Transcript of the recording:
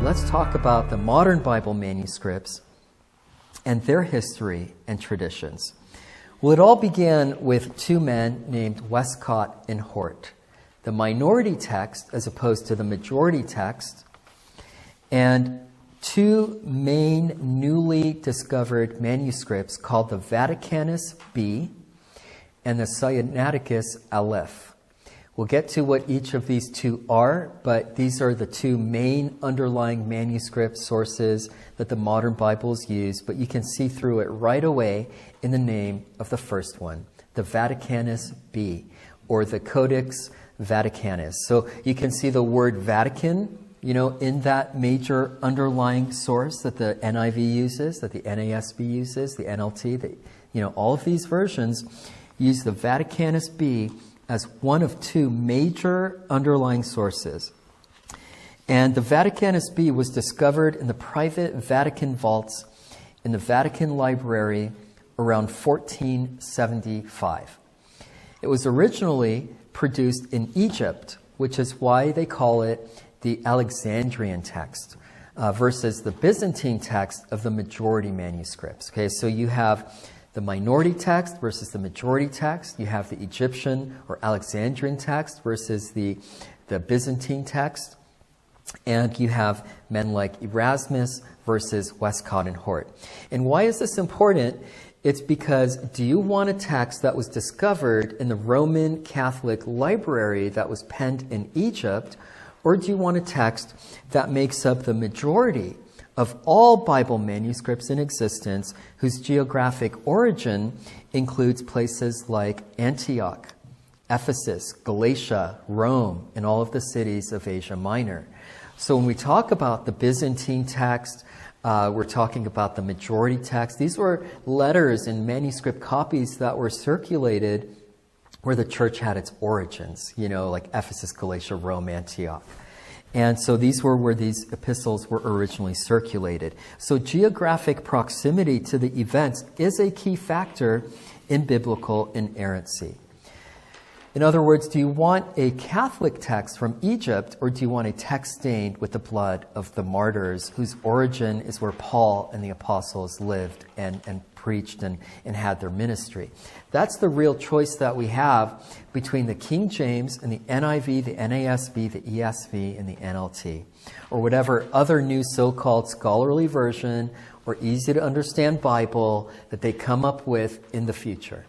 let's talk about the modern Bible manuscripts and their history and traditions. Well, it all began with two men named Westcott and Hort. The minority text as opposed to the majority text, and two main newly discovered manuscripts called the Vaticanus B and the Sainaticus Aleph. We'll get to what each of these two are, but these are the two main underlying manuscript sources that the modern Bibles use, but you can see through it right away in the name of the first one, the Vaticanus B, or the Codex Vaticanus. So you can see the word Vatican, in that major underlying source that the NIV uses, that the NASB uses, the NLT, all of these versions use the Vaticanus B as one of two major underlying sources. And the Vaticanus B was discovered in the private Vatican vaults in the Vatican Library around 1475. It was originally produced in Egypt, which is why they call it the Alexandrian text, versus the Byzantine text of the majority manuscripts. Okay, so you have the minority text versus the majority text. You have the Egyptian or Alexandrian text versus the Byzantine text. And you have men like Erasmus versus Westcott and Hort. And why is this important? It's because, do you want a text that was discovered in the Roman Catholic library that was penned in Egypt, or do you want a text that makes up the majority of all Bible manuscripts in existence whose geographic origin includes places like Antioch, Ephesus, Galatia, Rome, and all of the cities of Asia Minor? So when we talk about the Byzantine text, we're talking about the majority text. These were letters and manuscript copies that were circulated where the church had its origins, like Ephesus, Galatia, Rome, Antioch. And so these were where these epistles were originally circulated. So geographic proximity to the events is a key factor in biblical inerrancy. In other words, do you want a Catholic text from Egypt, or do you want a text stained with the blood of the martyrs whose origin is where Paul and the apostles lived and preached and had their ministry? That's the real choice that we have between the King James and the NIV, the NASB, the ESV, and the NLT, or whatever other new so-called scholarly version or easy to understand Bible that they come up with in the future.